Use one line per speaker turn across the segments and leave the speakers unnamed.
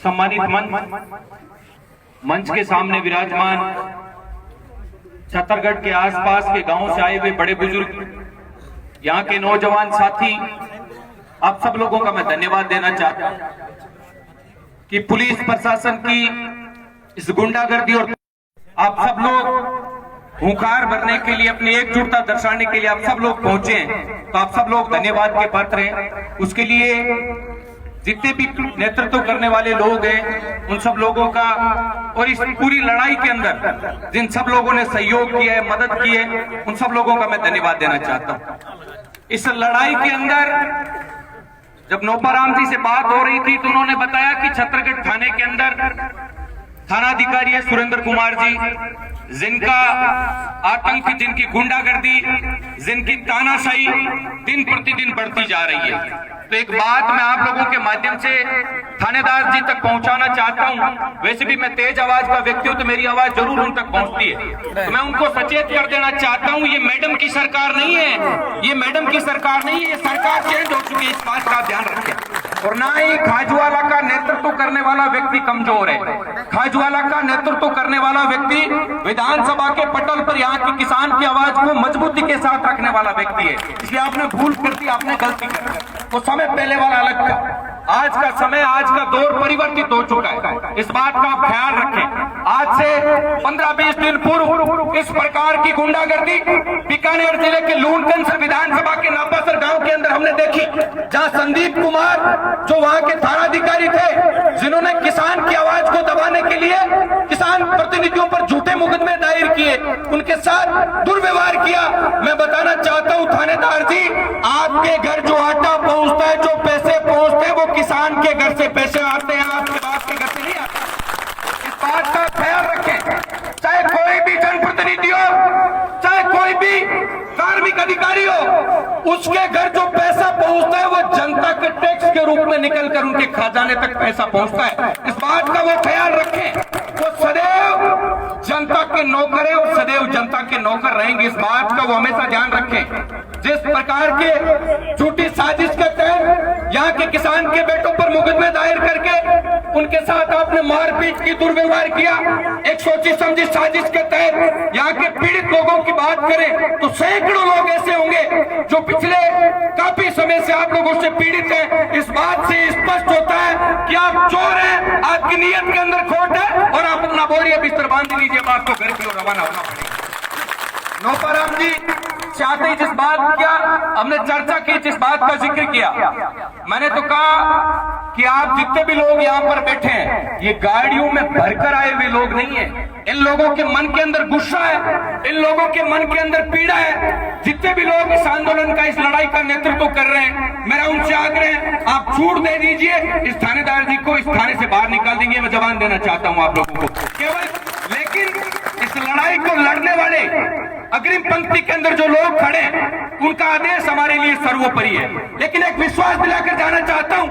सम्मानित मंच के सामने विराजमान छत्तरगढ़ के आसपास के गांवों से आए हुए बड़े बुजुर्ग, यहाँ के नौजवान साथी, आप सब लोगों का मैं धन्यवाद देना चाहता हूं कि पुलिस प्रशासन की इस गुंडागर्दी और आप सब लोग हुंकार भरने के लिए, अपनी एकजुटता दर्शाने के लिए आप सब लोग पहुंचे हैं, तो आप सब लोग धन्यवाद के पात्र हैं। उसके लिए जितने भी नेतृत्व करने वाले लोग हैं उन सब लोगों का, और इस पूरी लड़ाई के अंदर जिन सब लोगों ने सहयोग किया है, मदद की है, उन सब लोगों का मैं धन्यवाद देना चाहता हूं। इस लड़ाई के अंदर जब नोपाराम जी से बात हो रही थी तो उन्होंने बताया कि छत्तरगढ़ थाने के अंदर थानाधिकारी है सुरेंद्र कुमार जी, जिनका आतंक, जिनकी गुंडागर्दी, जिनकी तानाशाही दिन प्रतिदिन बढ़ती जा रही है। तो एक बात मैं आप लोगों के माध्यम से थानेदार जी तक पहुंचाना चाहता हूं। वैसे भी मैं तेज आवाज का व्यक्ति हूं तो मेरी आवाज जरूर उन तक पहुंचती है, तो मैं उनको सचेत कर देना चाहता हूं, ये मैडम की सरकार नहीं है, ये मैडम की सरकार नहीं है, ये सरकार चेंज हो चुकी है, इस बात का ध्यान रखें। और ना ही खाजूवाला का नेतृत्व करने वाला व्यक्ति कमजोर है। खाजूवाला का नेतृत्व करने वाला व्यक्ति विधानसभा के पटल पर यहाँ की किसान की आवाज को मजबूती के साथ रखने वाला व्यक्ति है। इसलिए आपने भूल कर दी, आपने गलती कर दी। वो समय पहले वाला अलग था, आज का समय, आज का दौर परिवर्तित हो चुका है। इस बात का आप ख्याल रखें। आज से 15-20 दिन पूर्व इस प्रकार की गुंडागर्दी बीकानेर जिले के लूणकंद विधानसभा के नापासर गांव के अंदर हमने देखी, जहां संदीप कुमार जो वहां के थानाधिकारी थे, जिन्होंने किसान की आवाज को दबाने के लिए किसान प्रतिनिधियों पर झूठे मुकदमे दायर किए, उनके साथ दुर्व्यवहार किया। मैं बताना चाहता हूं थानेदार जी, आपके घर जो आटा पहुंचता है, जो पैसे पहुंचते हैं, वो किसान के घर से पैसे आते हैं, आपके बाप के घर से नहीं आते। इस बात का ख्याल रखें। चाहे कोई भी जनप्रतिनिधि हो, चाहे कोई भी कार्मिक अधिकारी हो, उसके घर जो पैसा पहुंचता है वो जनता के टैक्स के रूप में निकलकर उनके खजाने तक पैसा पहुंचता है। इस बात का वो ख्याल रखें। वो सदैव जनता के नौकर है और सदैव जनता के नौकर रहेंगे, इस बात का वो हमेशा ध्यान रखें। जिस प्रकार के झूठी साजिश के तहत यहाँ के किसान के बेटों पर मुकदमे दायर करके उनके साथ आपने मारपीट की, दुर्व्यवहार किया, एक सोची समझी साजिश के तहत यहाँ के पीड़ित लोगों की बात करें तो सैकड़ों लोग ऐसे होंगे जो पिछले काफी समय से आप लोगों से पीड़ित हैं। इस बात से स्पष्ट होता है कि आप चोर हैं, आपकी नीयत के अंदर खोट है और आप अपना बोरिया बिस्तर बांध लीजिए, आपको घर की ओर रवाना होना पड़ेगा। नौपाराम जी चाहते ही जिस बात किया, हमने चर्चा की, जिस बात का जिक्र किया, मैंने तो कहा कि आप जितने भी लोग यहाँ पर बैठे हैं, ये गाड़ियों में भरकर आए हुए लोग नहीं है। इन लोगों के मन के अंदर गुस्सा है, इन लोगों के मन के अंदर पीड़ा है। जितने भी लोग इस आंदोलन का, इस लड़ाई का नेतृत्व कर रहे हैं, मेरा उनसे आग्रह है, आप छूट दे दीजिए, इस थानेदार जी को इस थाने से बाहर निकाल देंगे। मैं जवान देना चाहता हूं आप लोगों को केवल। लेकिन इस लड़ाई को लड़ने वाले अग्रिम पंक्ति के अंदर जो लोग खड़े हैं, उनका आदेश हमारे लिए सर्वोपरि है। लेकिन एक विश्वास दिलाकर जाना चाहता हूं,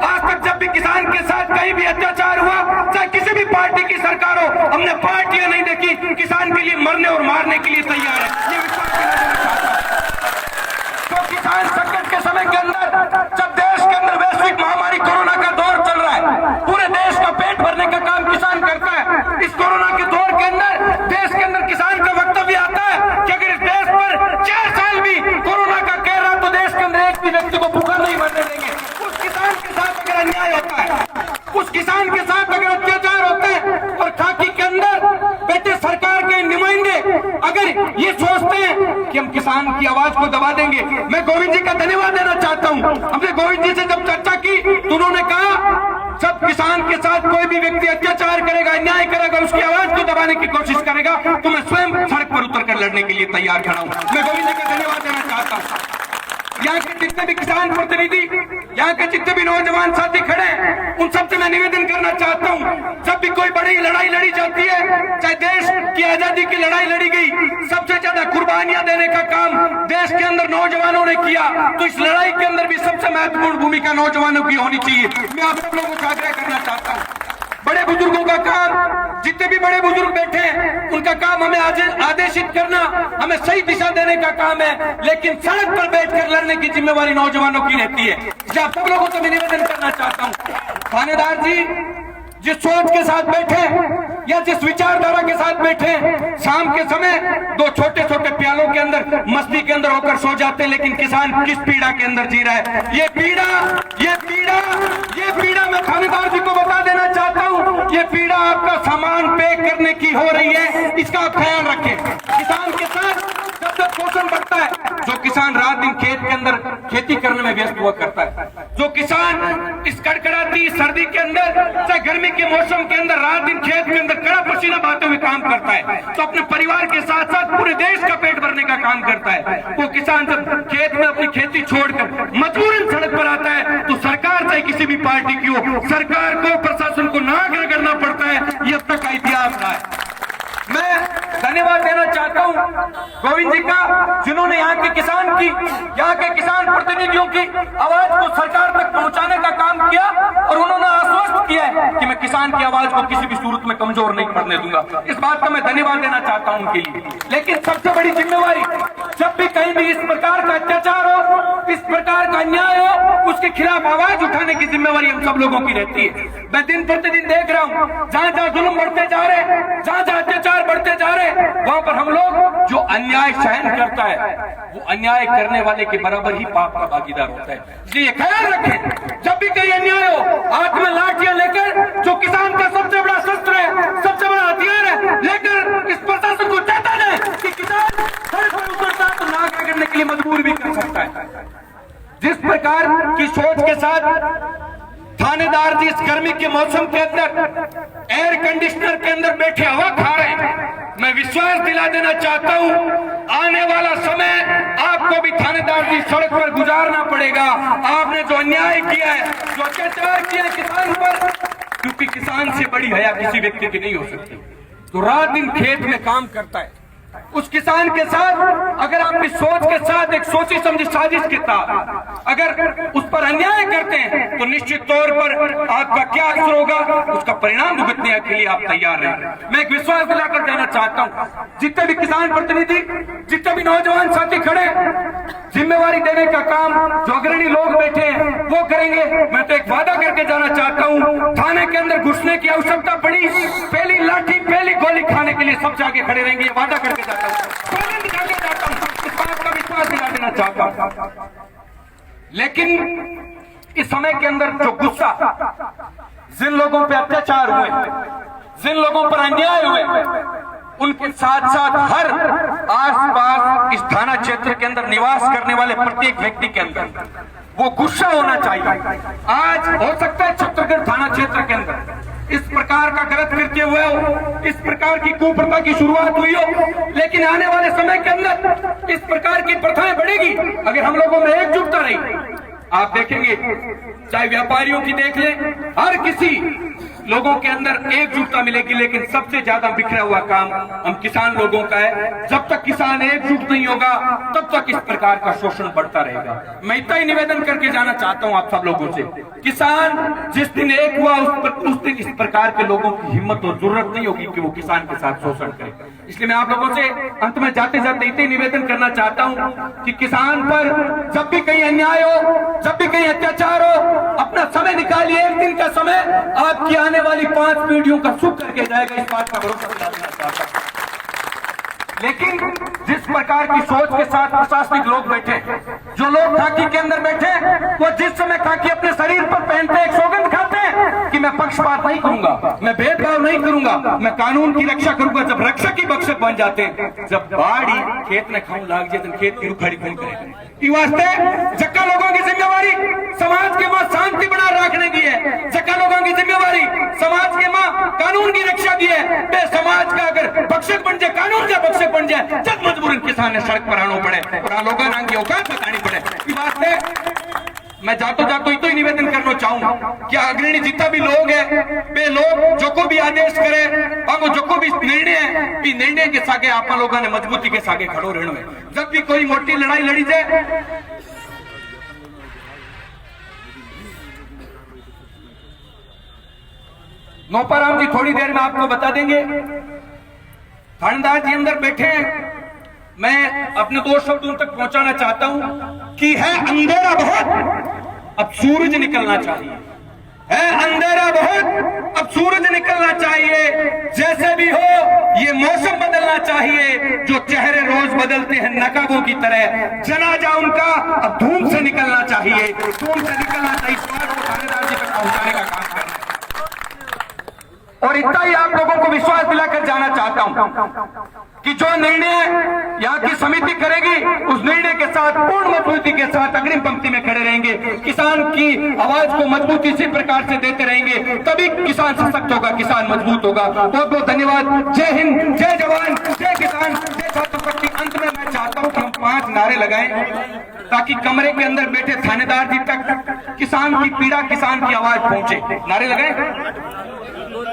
आज तक जब भी किसान के साथ कहीं भी अत्याचार हुआ, चाहे किसी भी पार्टी की सरकार हो, हमने पार्टियां नहीं देखी, किसान के लिए मरने और मारने के लिए तैयार है, ये विश्वास दिलाना चाहता हूं। तो किसान संकट के समय के अंदर, जब देश के अंदर वैश्विक महामारी कोरोना का दौर चल रहा है, पूरे देश का पेट भरने का काम किसान करता है। इस कोरोना के दौर के अंदर देश के अंदर किसान का वक्तव्य आता है कि अगर इस देश पर 4 साल भी कोरोना का कह रहा तो देश के अंदर एक भी व्यक्ति को भूखा नहीं मरने देंगे। उस किसान के साथ अगर अन्याय होता है, उस किसान के साथ अगर अत्याचार होता है और खाकी के अंदर बैठे सरकार के नुमाइंदे अगर ये सोचते हैं कि हम किसान की आवाज को दबा देंगे, मैं गोविंद जी का धन्यवाद देना चाहता हूं। हमने गोविंद जी से जब चर्चा की तो उन्होंने कहा सब किसान के साथ कोई भी व्यक्ति अत्याचार करेगा, अन्याय करेगा, उसकी आवाज को दबाने की कोशिश करेगा तो मैं स्वयं सड़क पर उतरकर लड़ने के लिए तैयार खड़ा हूं। मैं गोविंद जी का धन्यवाद देना चाहता हूं। यहाँ के जितने भी किसान प्रतिनिधि, यहाँ के जितने भी नौजवान साथी खड़े हैं, उन सबसे मैं निवेदन करना चाहता हूँ, जब भी कोई बड़ी लड़ाई लड़ी जाती है, चाहे देश की आजादी की लड़ाई लड़ी गई, सबसे ज्यादा कुर्बानियां देने का काम देश के अंदर नौजवानों ने किया, तो इस लड़ाई के अंदर भी सबसे महत्वपूर्ण भूमिका नौजवानों की होनी चाहिए। मैं आप सब लोगों को आग्रह करना चाहता हूँ, बड़े बुजुर्गों का काम, जितने भी बड़े बुजुर्ग बैठे हैं उनका काम हमें आदेशित करना, हमें सही दिशा देने का काम है, लेकिन सड़क पर बैठकर लड़ने की जिम्मेवारी नौजवानों की रहती है। इसलिए आप सब लोगों को मैं निवेदन करना चाहता हूं, थानेदार जी
जिस सोच के साथ बैठे या जिस विचारधारा के साथ बैठे, शाम के समय दो छोटे छोटे प्यालों के अंदर मस्ती के अंदर होकर सो जाते हैं, लेकिन किसान किस पीड़ा के अंदर जी रहा है। ये पीड़ा मैं थानेदार जी को बता देना चाहता हूँ, ये पीड़ा आपका सामान पे करने की हो रही है, इसका ख्याल रखें। किसान के साथ जब शोषण बढ़ता है, जो किसान रात दिन खेत के अंदर खेती करने में व्यस्त हुआ करता है, जो किसान इस कड़कड़ाती सर्दी के अंदर चाहे गर्मी के मौसम के अंदर रात दिन खेत के अंदर कड़ा पसीना बहाते हुए काम करता है, तो अपने परिवार के साथ साथ पूरे देश का पेट भरने का काम करता है। वो किसान जब खेत में अपनी खेती छोड़कर मजबूरन सड़क पर आता है, तो सरकार चाहे किसी भी पार्टी की हो, सरकार को प्रशासन को नाक रगड़ना पड़ता है। ये अब तक का इतिहास रहा है। मैं धन्यवाद देना चाहता हूं गोविंद जी का, जिन्होंने यहाँ के किसान की, यहाँ के किसान प्रतिनिधियों की आवाज को सरकार तक पहुंचाने का काम किया, और उन्होंने आश्वस्त किया है कि मैं किसान की आवाज को किसी भी सूरत में कमजोर नहीं पड़ने दूंगा। इस बात का मैं धन्यवाद देना चाहता हूं उनके लिए। लेकिन सबसे बड़ी जिम्मेवारी, जब भी कहीं भी इस प्रकार का अत्याचार हो, इस प्रकार का अन्याय हो, उसके खिलाफ आवाज उठाने की जिम्मेवारी हम सब लोगों की रहती है। मैं दिन प्रतिदिन देख रहा हूँ, जहां जहां जुल्म बढ़ते जा रहे हैं, जहां जहां अत्याचार बढ़ते जा रहे हैं, वहां पर हम लोग जो अन्याय सहन करता है, वो अन्याय करने वाले के बराबर ही पाप का भागीदार होता है। इसलिए ख्याल रखें, जब भी कहीं अन्याय हो, हाथ में लाठियां लेकर, जो किसान का सबसे बड़ा शस्त्र है, सबसे बड़ा हथियार है, लेकर इस प्रशासन को चेता दें कि किसान सड़क पर उतरता है तो नाक रगड़ने के लिए मजबूर भी कर सकता है। जिस प्रकार की सोच के साथ थानेदार जी इस गर्मी के मौसम के अंदर एयर कंडीशनर के अंदर बैठे हवा खा रहे हैं, मैं विश्वास दिला देना चाहता हूं, आने वाला समय आपको भी थानेदार जी सड़क पर गुजारना पड़ेगा। आपने जो अन्याय किया है, जो अत्याचार किया है किसान पर, क्योंकि किसान से बड़ी हया किसी व्यक्ति की नहीं हो सकती, तो रात दिन खेत में काम करता है, उस किसान के साथ अगर आप इस सोच के साथ एक सोची समझी साजिश के साथ अगर उस पर अन्याय करते हैं, तो निश्चित तौर पर आपका क्या असर होगा, उसका परिणाम भुगतने के लिए आप तैयार रहें। मैं एक विश्वास दिलाकर देना चाहता हूं, जितने भी किसान प्रतिनिधि, जितने भी नौजवान साथी खड़े, जिम्मेवारी देने का काम जो अग्रणी लोग बैठे हैं वो करेंगे। मैं तो एक वादा करके जाना चाहता हूं, थाने के अंदर घुसने की आवश्यकता पड़ी, पहली लाठी पहली गोली खाने के लिए सबसे आगे खड़े रहेंगे, ये वादा करके जाता हूं, इस बात का विश्वास दिला देना चाहता हूं। लेकिन इस समय के अंदर जो गुस्सा, जिन लोगों पे अत्याचार हुए, जिन लोगों पर अन्याय हुए, उनके साथ साथ हर आसपास इस थाना क्षेत्र के अंदर निवास करने वाले प्रत्येक व्यक्ति के अंदर वो गुस्सा होना चाहिए। आज हो सकता है छत्तीसगढ़ थाना क्षेत्र के अंदर इस प्रकार का गलत कृत्य हुआ हो, इस प्रकार की कुप्रथा की शुरुआत हुई हो, लेकिन आने वाले समय के अंदर इस प्रकार की प्रथाएं बढ़ेगी अगर हम लोगों में एकजुटता रही। आप देखेंगे, चाहे व्यापारियों की देख लें, हर किसी लोगों के अंदर एकजुटता मिलेगी, लेकिन सबसे ज्यादा बिखरा हुआ काम हम किसान लोगों का है। जब तक किसान एकजुट नहीं होगा, तब तक इस प्रकार का शोषण बढ़ता रहेगा। मैं इतना ही निवेदन करके जाना चाहता हूं आप सब लोगों से, किसान जिस दिन एक हुआ उस दिन इस प्रकार के लोगों की हिम्मत और जरूरत नहीं होगी कि वो किसान के साथ शोषण करे। इसलिए मैं आप लोगों से अंत में जाते जाते इतना निवेदन करना चाहता हूं कि किसान पर जब भी कहीं अन्याय हो, जब भी कहीं अत्याचार हो, अपना समय निकालिए, एक दिन का समय आपकी आने वाली 5 पीढ़ियों का सुख करके जाएगा, इस बात का भरोसा दिलाना चाहता हूं। लेकिन जिस प्रकार की सोच के साथ प्रशासनिक लोग बैठे, जो लोग खाकी के अंदर बैठे, वो जिस समय खाकी अपने शरीर पर पहनते एक सौगंध खाते हैं कि मैं पक्षपात नहीं करूंगा, मैं भेदभाव नहीं करूंगा, मैं कानून की रक्षा करूंगा। जब रक्षक ही भक्षक बन जाते हैं, जब बाड़ी खेत में खाऊं लाग जाए, तो खेत की रुखाड़ी कौन करेगा? इस वास्ते जक्का लोगों की जिम्मेवारी समाज के मां शांति बना रखने की है। जक्का लोगों की जिम्मेवारी समाज के मां कानून की रक्षा की है। समाज का अगर भक्षक बन जाए, कानून का भक्षक बन जाए, जब मजबूरन किसान ने सड़क पर आना पड़े और लोगों की औकात बतानी पड़े। इस वास्ते मैं जातो इतो ही निवेदन करना चाहूंगा कि अग्रणी जितना भी लोग है, वे लोग जो को भी आदेश करे, और जो को भी निर्णय है, कि निर्णय के सागे आप लोगों ने मजबूती के सागे खड़ो रहना है। जब भी कोई मोटी लड़ाई लड़ी जाए, नौपाराम जी थोड़ी देर में आपको बता देंगे, थानेदार जी अंदर बैठे हैं। मैं अपने 2 शब्द उन तक पहुंचाना चाहता हूं कि है अंधेरा बहुत, अब सूरज निकलना चाहिए। है अंधेरा बहुत, अब सूरज निकलना चाहिए। जैसे भी हो ये मौसम बदलना चाहिए। जो चेहरे रोज बदलते हैं नकाबों की तरह, जनाजा उनका अब धूम से निकलना चाहिए, धूम से निकलना चाहिए। इस बात को थानेदार जी तक पहुंचाने का काम करें। और इतना ही आप लोगों को विश्वास दिलाकर जाना चाहता हूं कि जो निर्णय यहाँ की समिति करेगी उस निर्णय के साथ पूर्ण मजबूती के साथ अग्रिम पंक्ति में खड़े रहेंगे। किसान की आवाज को मजबूती इसी प्रकार से देते रहेंगे, तभी किसान सशक्त होगा, किसान मजबूत होगा। बहुत बहुत धन्यवाद। जय हिंद, जय जवान, जय किसान, जय छात्र शक्ति। अंत में मैं चाहता हूं कि हम 5 नारे लगाएं ताकि कमरे के अंदर बैठे थानेदार जी तक किसान की पीड़ा, किसान की आवाज पहुंचे। नारे लगाएं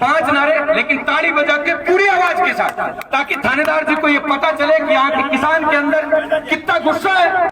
5 नारे, लेकिन ताली बजा के पूरी आवाज के साथ, ताकि थानेदार जी को ये पता चले कि यहाँ के किसान के अंदर कितना गुस्सा है।